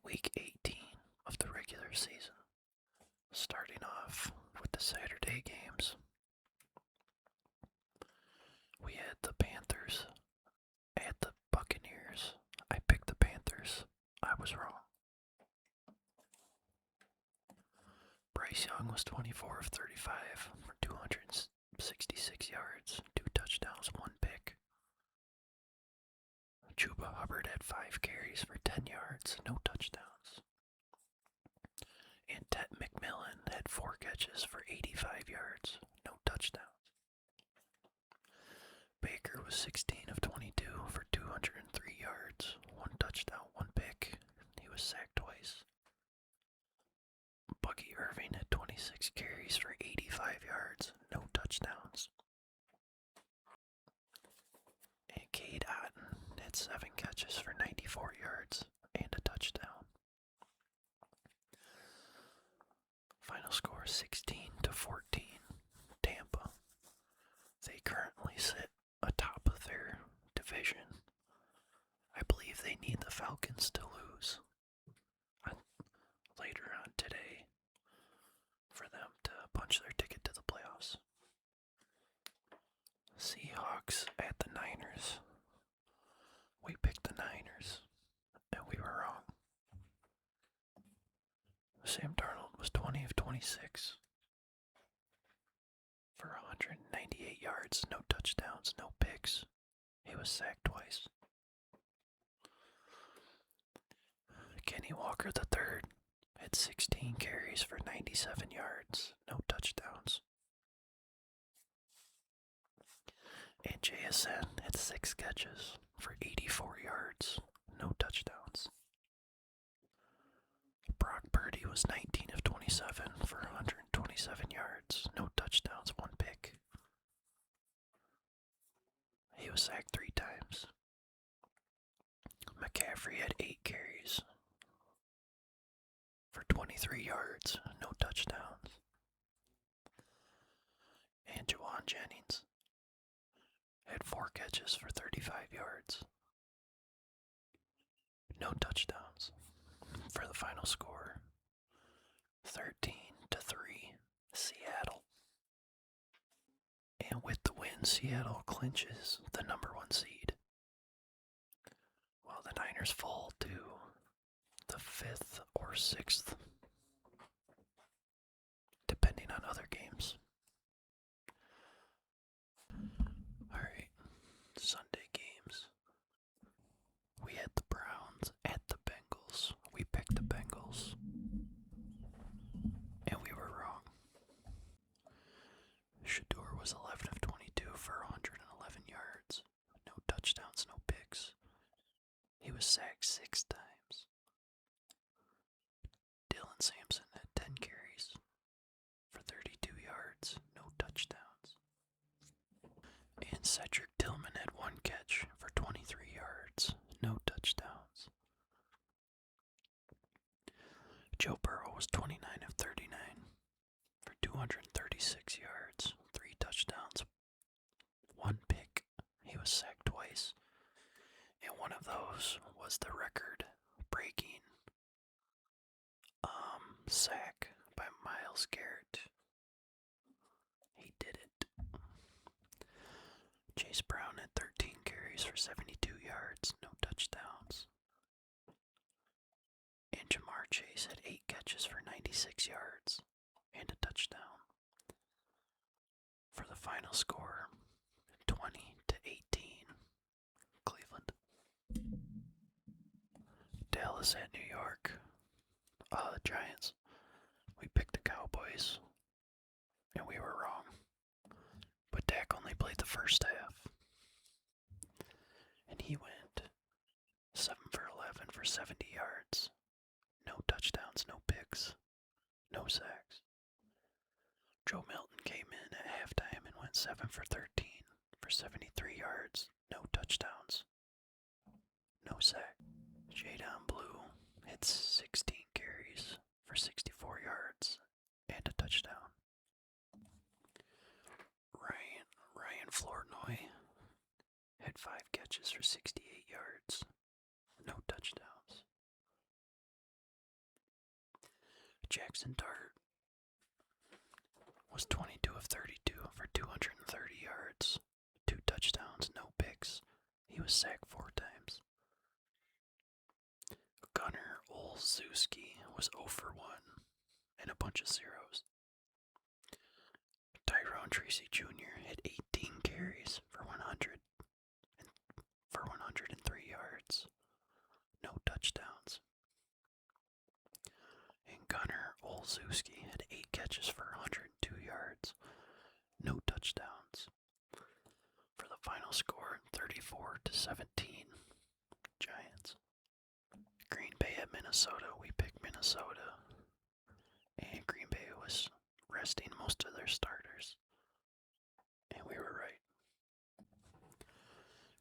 Week 18 of the regular season. Starting off with the Saturday games. We had the Panthers at the Buccaneers. I picked the Panthers. I was wrong. Bryce Young was 24 of 35 for 266 yards, 2 touchdowns, 1 pick. Chuba Hubbard had 5 carries for 10 yards, no touchdowns. And Ted McMillan had 4 catches for 85 yards, no touchdowns. Baker was 16 of 22 for 203 yards, 1 touchdown, 1 pick. He was sacked twice. Bucky Irving had 26 carries for 85 yards, no touchdowns. And Cade Otton had 7 catches for 94 yards and a touchdown. Final score 16-14, Tampa. They currently sit atop of their division. I believe they need the Falcons to lose later on today for them to punch their ticket to the playoffs. Seahawks at the Niners. We picked the Niners, and we were wrong. Sam Darnold was 20 of 26 for 198 yards, no touchdowns, no picks. He was sacked twice. Kenny Walker III had 16 carries for 97 yards, no touchdowns. And JSN had 6 catches for 84 yards, no touchdowns. Brock Purdy was 19 of 27 for 127 yards, no touchdowns, 1 pick. He was sacked 3 times. McCaffrey had 8 carries for 23 yards, no touchdowns. And Juwan Jennings had 4 catches for 35 yards, no touchdowns. For the final score, 13-3, Seattle. And with the win, Seattle clinches the #1 seed, while the Niners fall to the 5th or 6th, depending on other games. Alright, Sunday games. We had the Browns at the Bengals. We picked the Bengals, and we were wrong. Shador was 11 of 22 for 111 yards, no touchdowns, no picks. He was sacked 6 times. Dylan Sampson had 10 carries for 32 yards, no touchdowns. And Cedric Tillman had 1 catch for 23 yards, no touchdowns. Joe Burrow was 29 of 39 for 236 yards, 3 touchdowns, 1 pick. He was sacked twice, and one of those was the record-breaking sack by Myles Garrett. He did it. Chase Brown had 13 carries for 72 yards, no touchdowns. And Jamar Chase had 8 catches for 96 yards and a touchdown. For the final score, 20-18, Cleveland. Dallas at New York. Giants. We picked the Cowboys, and we were wrong. But Dak only played the first half, and he went 7 for 11 for 70 yards. No touchdowns, no picks, no sacks. Joe Milton came in at halftime and went 7 for 13 for 73 yards, no touchdowns, no sack. Jadon Blue had 16 carries for 64 yards and a touchdown. Ryan Flournoy had 5 catches for 68 yards, no touchdowns. Jackson Dart was 22 of 32 for 230 yards, 2 touchdowns, no picks. He was sacked 4 times. Gunnar Olszewski was 0 for 1 and a bunch of zeros. Tyrone Tracy Jr. had 18 carries for 103 yards, no touchdowns. And Gunnar Olszewski had 8 catches for 102 yards, no touchdowns. For the final score, 34-17, Giants. Green Bay at Minnesota. We picked Minnesota. And Green Bay was resting most of their starters. And we were right.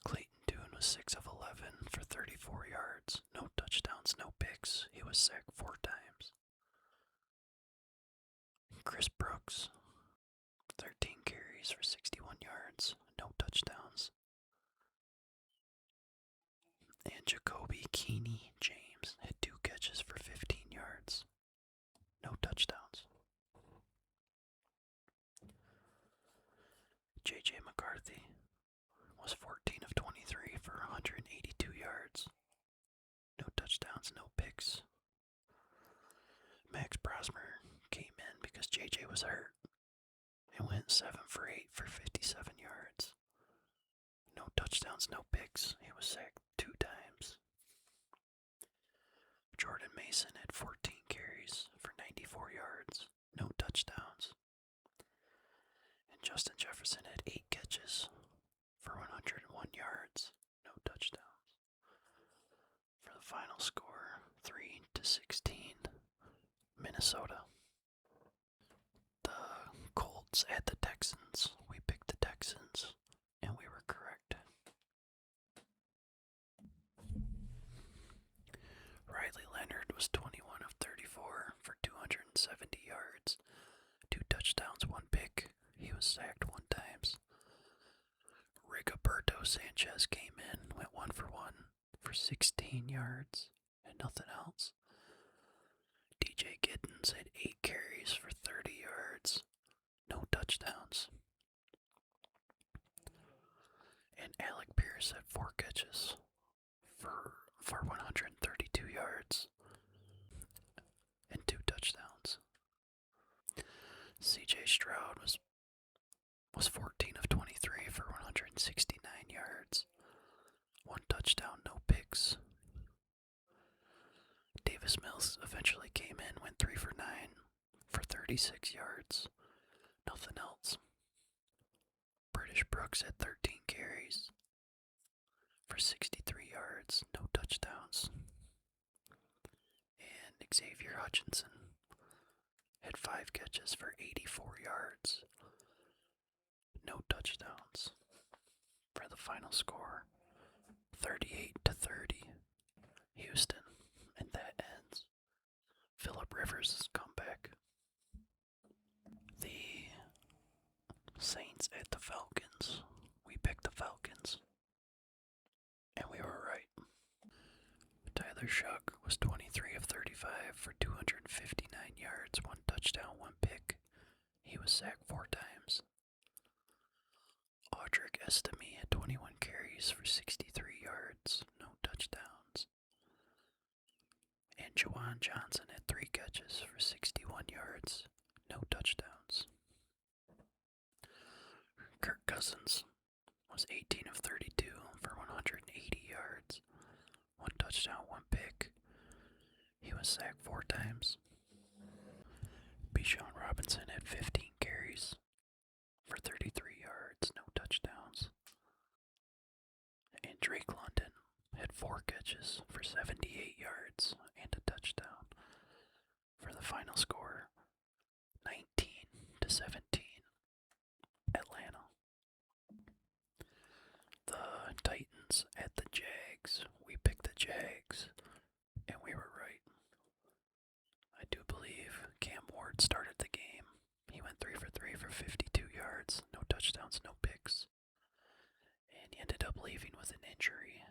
Clayton Tune was 6 of 11 for 34 yards. No touchdowns, no picks. He was sacked 4 times. Chris Brooks, 13 carries for 61 yards. No touchdowns. And Jacoby Keeney James had 2 catches for 15 yards. No touchdowns. J.J. McCarthy was 14 of 23 for 182 yards. No touchdowns, no picks. Max Brosmer came in because J.J. was hurt and went 7 for 8 for 57 yards. No touchdowns, no picks. He was sacked 2 times. Jordan Mason had 14 carries for 94 yards. No touchdowns. And Justin Jefferson had 8 catches for 101 yards. No touchdowns. For the final score, 3-16, Minnesota. The Colts at the Texans. We picked the Texans, and we were correct. Riley Leonard was 21 of 34 for 270 yards, 2 touchdowns, 1 pick. He was sacked 1 times. Rigoberto Sanchez came in, went 1 for 1 for 16 yards and nothing else. DJ Giddens had 8 carries for 30 yards, no touchdowns. And Alec Pierce had 4 catches for 132 yards and 2 touchdowns. CJ Stroud was 14 of 23 for 169 yards, 1 touchdown, no picks. Davis Mills eventually came in, went 3 for 9 for 36 yards, nothing else. British Brooks had 13 carries for 63 yards, no touchdowns. And Xavier Hutchinson had 5 catches for 84 yards, no touchdowns. For the final score, 38-30, Houston. And that ends Phillip Rivers' comeback. The Saints at the Falcons. We picked the Falcons. And we were right. Tyler Shuck was 23 of 35 for 259 yards, 1 touchdown, 1 pick. He was sacked 4 times. Audric Estime had 21 carries for 63 yards, no touchdowns. And Juwan Johnson had 3 catches for 61 yards, no touchdowns. Kirk Cousins was 18 of 32 for 180 yards, 1 touchdown, 1 pick. He was sacked 4 times. Bijan Robinson had 15 carries for 33 yards, no touchdowns. And Drake London had 4 catches for 78 yards and a touchdown. For the final score, 19-17, Atlanta. The Titans at the Jags. We picked the Jags, and we were right. I do believe Cam Ward started the game. He went 3 for 3 for 52 yards, no touchdowns, no picks. And he ended up leaving with an injury.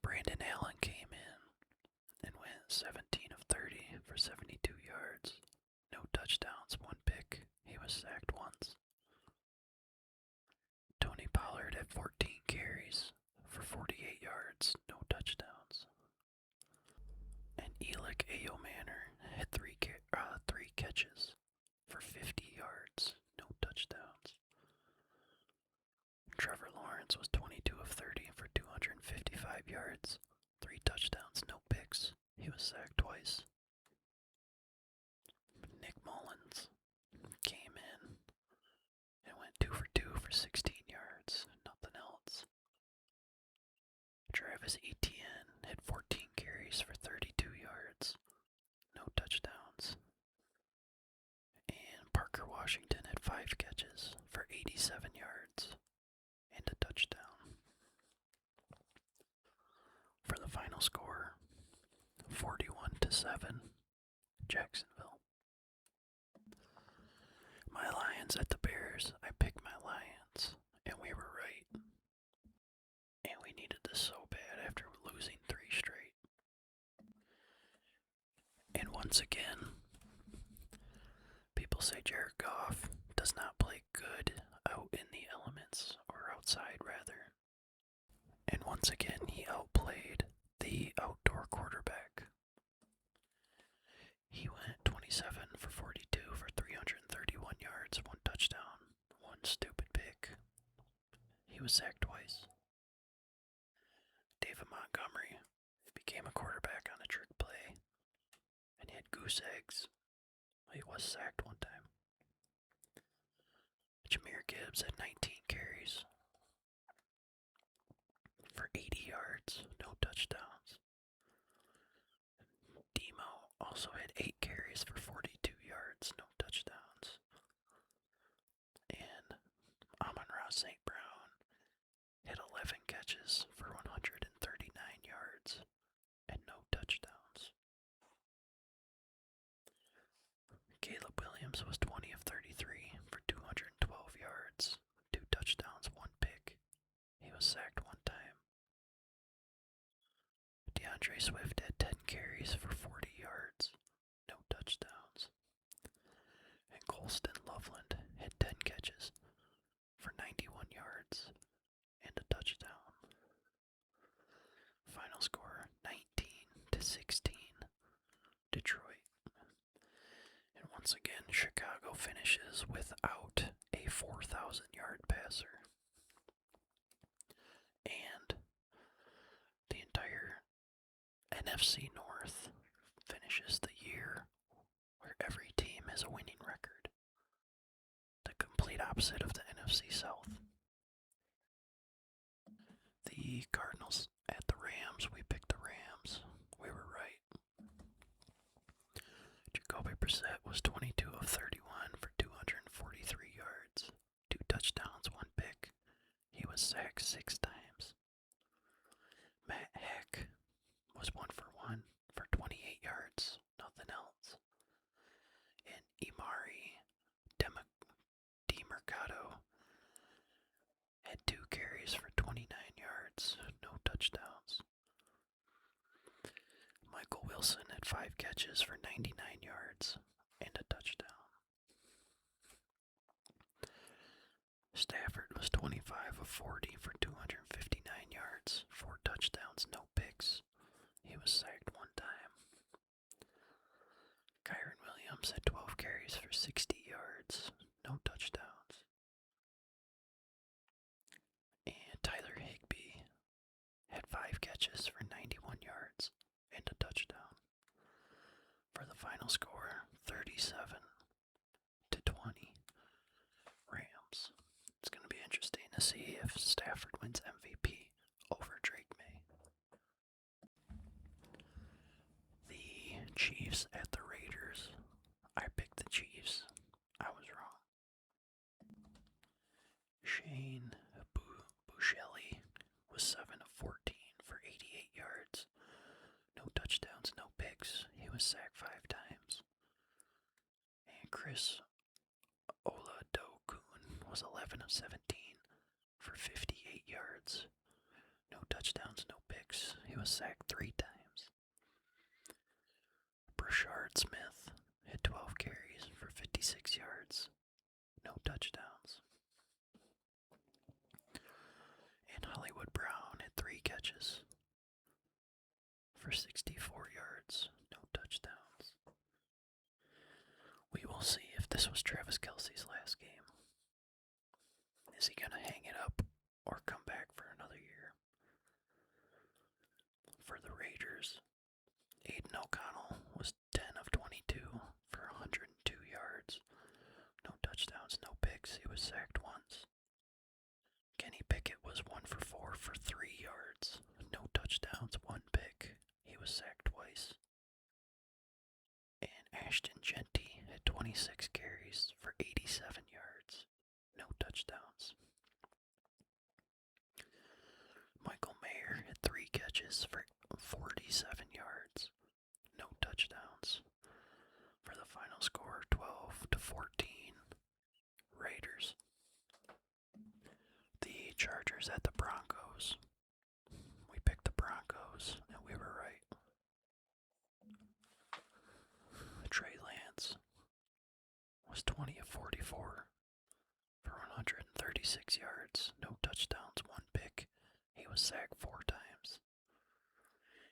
Brandon Allen came in and went 17 of 30 for 72 yards. No touchdowns, 1 pick. He was sacked once. Tony Pollard had 14 carries for 48 yards, no touchdowns. And Elick Ayomanor had three catches for 50 yards, no touchdowns. Trevor Lawrence was 22 of 30 for 255 yards, 3 touchdowns, no picks. He was sacked twice. Nick Mullins came in and went 2 for 2 for 16 yards, nothing else. Travis Etienne had 14 carries for 32 yards, no touchdowns. And Parker Washington had 5 catches for 87 yards and a touchdown. For the final score, 41-7, Jacksonville. My Lions at the Bears. I picked my Lions, and we were right. And we needed this so bad after losing 3 straight. And once again, people say Jared Goff does not play good out in the elements, or outside rather. And once again, he outplayed the outdoor quarterback. He went 27 for 42 for 331 yards, 1 touchdown, 1 stupid pick. He was sacked twice. David Montgomery became a quarterback on a trick play, and he had goose eggs. He was sacked 1 time. Jahmyr Gibbs had 19 carries for 80 yards, no touchdowns. Demo also had 8 carries for 42 yards, no touchdowns. And Amon-Ra St. Brown had 11 catches for 139 yards and no touchdowns. Caleb Williams was 20 of 33 for 212 yards, 2 touchdowns, 1 pick. He was sacked 1 time. DeAndre Swift had 10 carries for 40 yards, no touchdowns. And Colston Loveland had 10 catches for 91 yards and a touchdown. Final score 19-16, Detroit. And once again, Chicago finishes without a 4,000-yard passer. And the entire NFC North finishes the year where every team has a winning record. The complete opposite of the NFC South. The Cardinals at the Rams. We picked the Rams. We were right. Jacoby Brissett was 22 of 31 for 243 yards, 2 touchdowns, 1 pick. He was sacked 6 times. Matt Heck was 1 for 1 for 28 yards, nothing else. And Imari DeMercado had 2 carries for 29 yards, no touchdowns. Michael Wilson had 5 catches for 99 yards and a touchdown. Stafford was 25 of 40 for 259 yards, 4 touchdowns, no picks. He was sacked 1 time. Kyron Williams had 12 carries for 60 yards, no touchdowns. And Tyler Higbee had 5 catches for 91 yards and a touchdown. For the final score, 37-20, Rams. It's going to be interesting to see if Stafford wins MVP over Drake May. The Chiefs at the Raiders. I picked the Chiefs. I was wrong. Shane Buechele was 7 of 14 for 88 yards. No touchdowns, no picks. He was sacked 5 times. And Chris Oladokun was 11 of 17 for 58 yards. No touchdowns, no picks. He was sacked 3 times. Rashard Smith had 12 carries for 56 yards, no touchdowns. And Hollywood Brown had 3 catches for 64 yards, no touchdowns. We will see if this was Travis Kelce's last game. Is he going to hang it up or come back for another year? For the Raiders, Aiden O'Connell was 10 of 22 for 102 yards. No touchdowns, no picks. He was sacked once. Kenny Pickett was 1 for 4 for 3 yards. No touchdowns, 1 pick. He was sacked twice. And Ashton Genty had 26 carries for 87 yards. No touchdowns. Michael Mayer had 3 catches for 47 yards. No touchdowns. For the final score, 12-14. Raiders. The Chargers at the Broncos. We picked the Broncos, and we were right. Trey Lance was 20 of 44 for 136 yards, no touchdowns, 1 pick. He was sacked 4 times.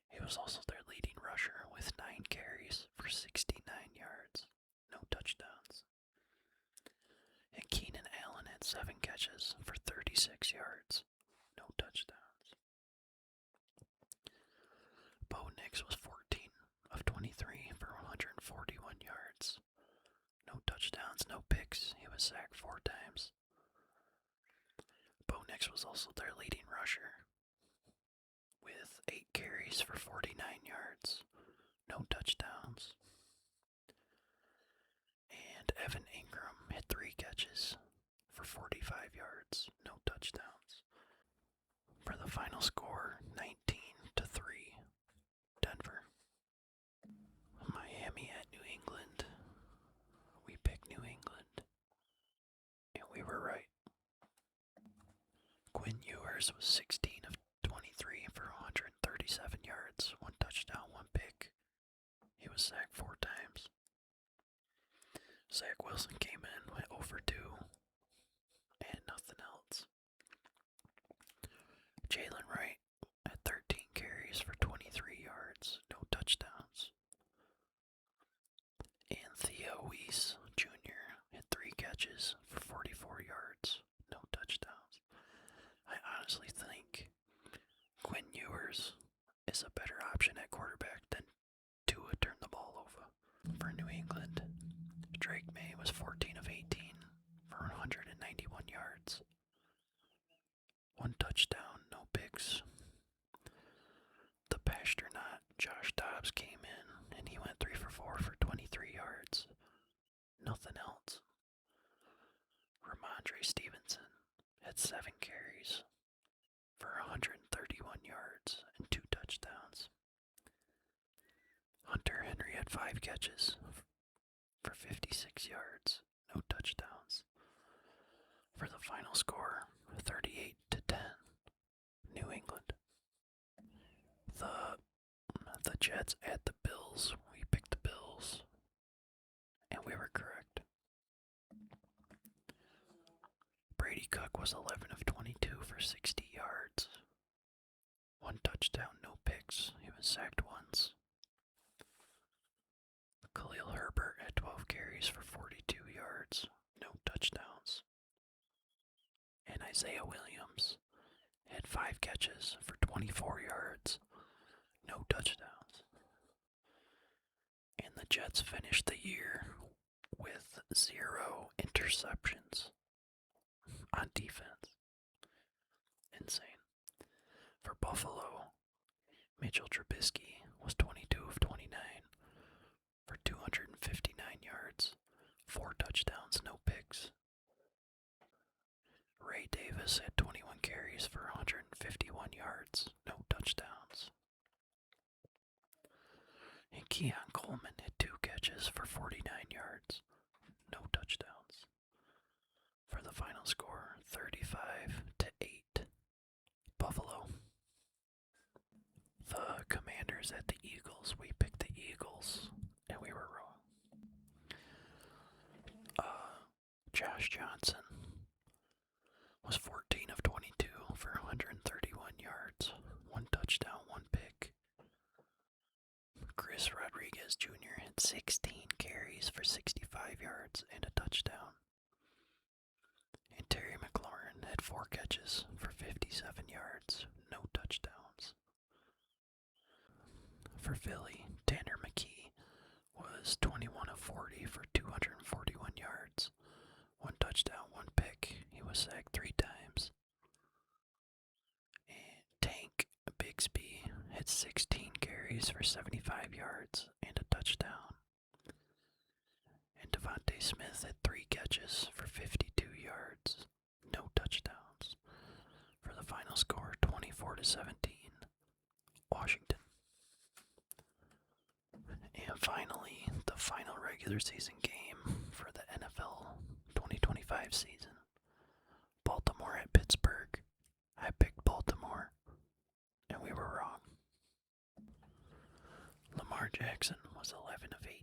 He was also their leading rusher with 9 carries for 69 yards, no touchdowns. And Keenan Allen had 7 catches for 36 yards, no touchdowns. Bo Nix was 14 of 23 for 141 yards. No touchdowns, no picks. He was sacked 4 times. Bo Nix was also their leading rusher with 8 carries for 49 yards. No touchdowns. And Evan Ingram had 3 catches for 45 yards. No touchdowns. For the final score, 19-3. Denver. Miami at New England. We picked New England. And we were right. Quinn Ewers was 16 of 23 for 137 yards, 1 touchdown, 1 pick. He was sacked 4 times. Zach Wilson came in, went over 2, and nothing else. Jalen Wright had 13 carries for 23 yards, no touchdowns. And Theo Weiss Jr. had 3 catches for 44 yards, no touchdowns. I honestly think Quinn Ewers is a better option at quarterback than Tua turned the ball over. For New England, Drake May was 14 of 18 for 191 yards. 1 touchdown, no picks. The Pastronaut, Josh Dobbs, came in and he went 3 for 4 for 23 yards. Nothing else. Ramondre Stevenson had 7 carries for 131 yards and 2 touchdowns. Hunter Henry had 5 catches for 56 yards, no touchdowns. For the final score, 38-10, New England. The Jets at the Bills. We picked the Bills, and we were correct. Brady Cook was 11 of 22 for 60 yards. 1 touchdown, no picks. He was sacked once. Khalil Herbert had 12 carries for 42 yards, no touchdowns. And Isaiah Williams had 5 catches for 24 yards, no touchdowns. And the Jets finished the year with 0 interceptions on defense. Insane. For Buffalo, Mitchell Trubisky was 22 of 29 for 259 yards, 4 touchdowns, no picks. Ray Davis had 21 carries for 151 yards, no touchdowns. And Keon Coleman had 2 catches for 49 yards, no touchdowns. For the final score, 35-8, Buffalo. The Commanders at the Eagles. We picked the Eagles, and Josh Johnson was 14 of 22 for 131 yards, 1 touchdown, 1 pick. Chris Rodriguez Jr. had 16 carries for 65 yards and a touchdown. And Terry McLaurin had 4 catches for 57 yards, no touchdowns. For Philly, Tanner McKee was 21 of 40 for 241 yards, 1 touchdown, 1 pick. He was sacked 3 times. And Tank Bigsby had 16 carries for 75 yards and a touchdown. And Devontae Smith had 3 catches for 52 yards, no touchdowns. For the final score, 24-17, Washington. And finally, the final regular season game for the NFL 2025 season. Baltimore at Pittsburgh. I picked Baltimore, and we were wrong. Lamar Jackson was 11 of 18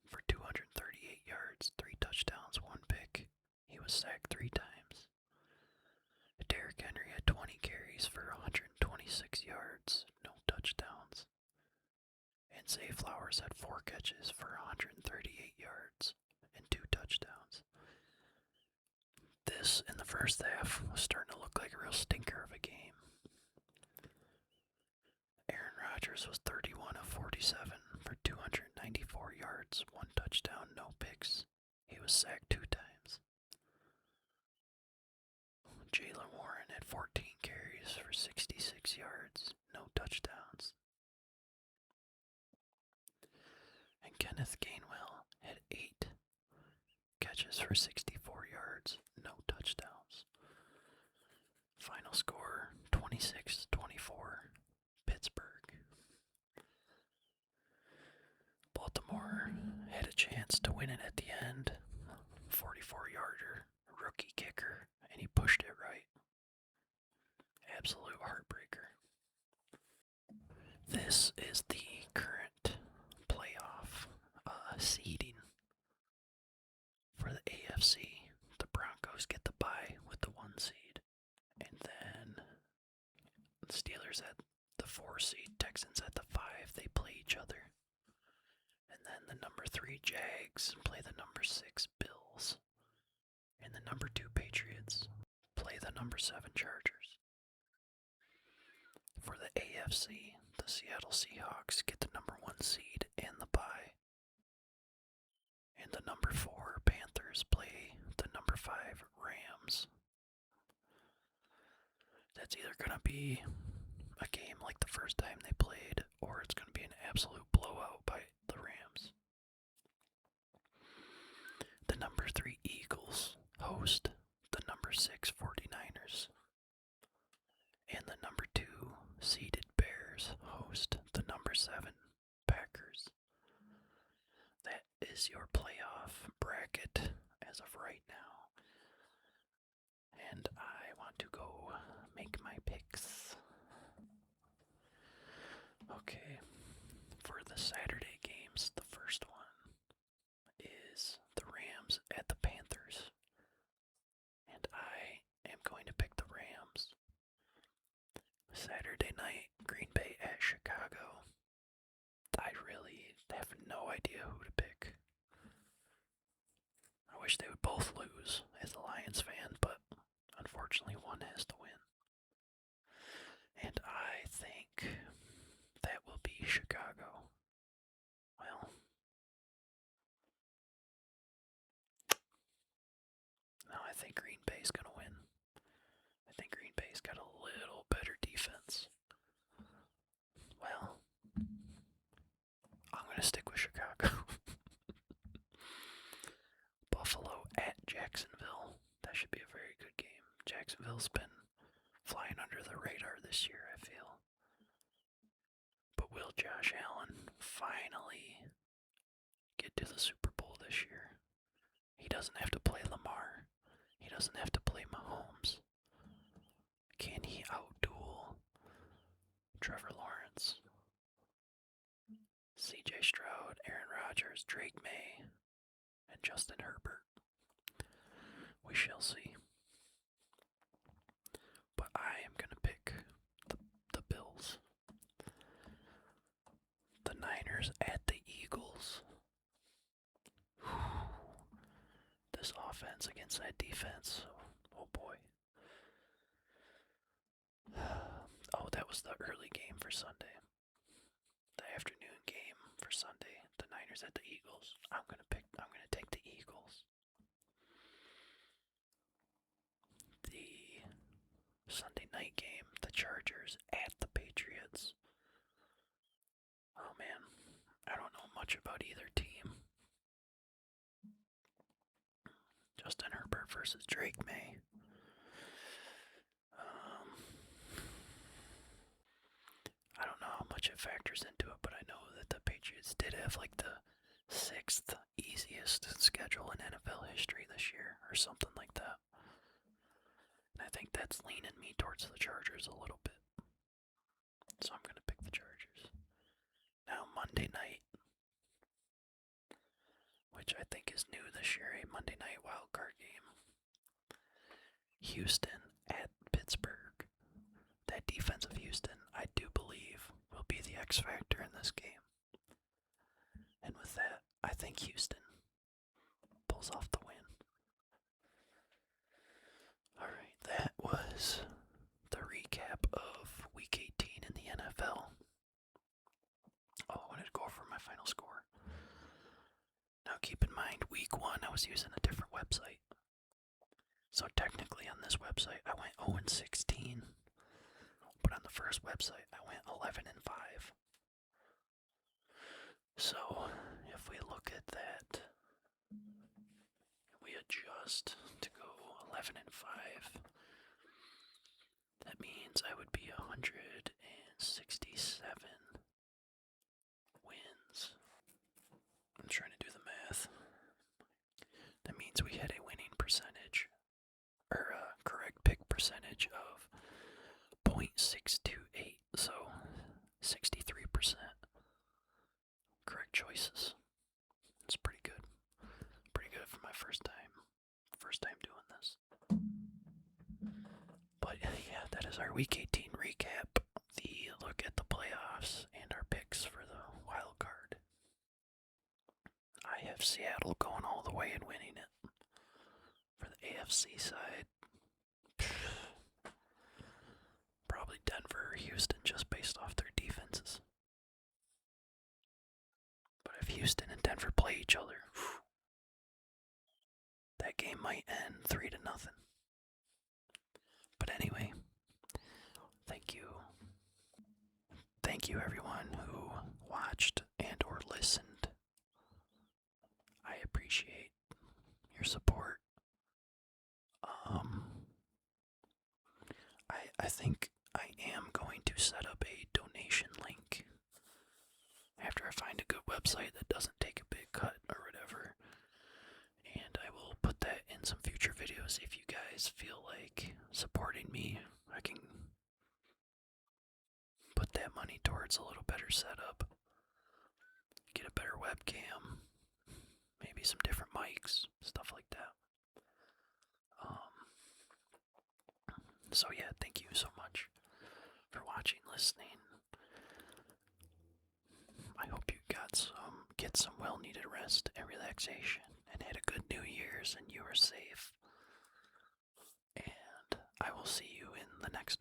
for 238 yards, 3 touchdowns, 1 pick. He was sacked 3 times. Derrick Henry had 20 carries for 126 yards, no touchdowns. And Zay Flowers had 4 catches for 138 yards and 2 touchdowns. This, in the first half, was starting to look like a real stinker of a game. Aaron Rodgers was 31 of 47 for 294 yards, 1 touchdown, no picks. He was sacked 2 times. Jaylen Warren had 14 carries for 66 yards, no touchdowns. And Kenneth Gainwell had 8 catches for 64 yards, no touchdowns. Final score, 26-24, Pittsburgh. Baltimore had a chance to win it at the end. 44-yarder, rookie kicker, and he pushed it right. Absolute heartbreaker. This is the current playoff seeding for the AFC. The Broncos get the bye with the 1 seed, and then the Steelers at the 4 seed, Texans at the 5. They play each other, and then the number 3 Jags play the number 6 Bills, and the number 2 Patriots play the number 7 Chargers. For the AFC, the Seattle Seahawks get the number 1 seed and the bye. And the number 4 Panthers play the number 5 Rams. That's either going to be a game like the first time they played, or it's going to be an absolute blowout by the Rams. The number 3 Eagles host the number 6 49ers. And the number 2 seeded Bears host the number 7 Packers. That is your playoff bracket as of right now. And I want to go make my picks. Okay, for the Saturday games, the first one is the Rams at the Panthers. And I am going to pick the Rams. Saturday night, Green Bay at Chicago. I really have no idea who to pick. I wish they would both lose as a Lions fan, but unfortunately one has to win. And I think that will be Chicago. Well, no, I think Green Bay's going to win. I think Green Bay's got a little better defense. Well, I'm going to stick with Chicago. Buffalo at Jacksonville. That should be a very good game. Jacksonville's been flying under the radar this year, I feel. But will Josh Allen finally get to the Super Bowl this year? He doesn't have to play Lamar. He doesn't have to play Mahomes. Can he outduel Trevor Lawrence, C.J. Stroud, Aaron Rodgers, Drake May, and Justin Herbert? We shall see. But I am going to pick the Bills. The Niners at the Eagles. This offense against that defense. Oh boy. Oh, that was the early game for Sunday. The afternoon game for Sunday. The Niners at the Eagles. I'm gonna take the Eagles. The Sunday night game, the Chargers at the Patriots. Oh man, I don't know much about either team. Justin Herbert versus Drake May. I don't know how much it factors into it, but I know that the Patriots did have like the 6th easiest schedule in NFL history this year, or something like that. And I think that's leaning me towards the Chargers a little bit. So I'm going to pick the Chargers. Now, Monday night, which I think is new this year, a Monday night wildcard game. Houston at Pittsburgh. That defense of Houston, I do believe, will be the X factor in this game. And with that, I think Houston pulls off the win. Alright, that was the recap of Week 18 in the NFL. Oh, I wanted to go over my final score. Now keep in mind, Week 1 I was using a different website. So technically on this website I went 0-16. But on the first website I went 11-5. So if we look at that, we adjust to go 11-5. That means I would be 167 wins. I'm trying to do the math. That means we had a winning percentage, or a correct pick percentage of 0.628, so 63% correct choices. It's pretty good. Pretty good for my first time doing this. But yeah, that is our Week 18 recap. The look at the playoffs and our picks for the wild card. I have Seattle going all the way and winning it. For the AFC side, probably Denver or Houston just based off their defenses. But if Houston and Denver play each other, that game might end 3-0. But anyway, thank you. Thank you everyone who watched and or listened. I appreciate your support. I think I am going to set up a donation link after I find a good website that doesn't take a big cut or whatever. And I will put that in some future videos. If you guys feel like supporting me, I can put that money towards a little better setup, get a better webcam, maybe some different mics, stuff like that. So yeah, thank you so much for watching, listening. I hope you get some well-needed rest and relaxation, and had a good New Year's, and you are safe. And I will see you in the next one.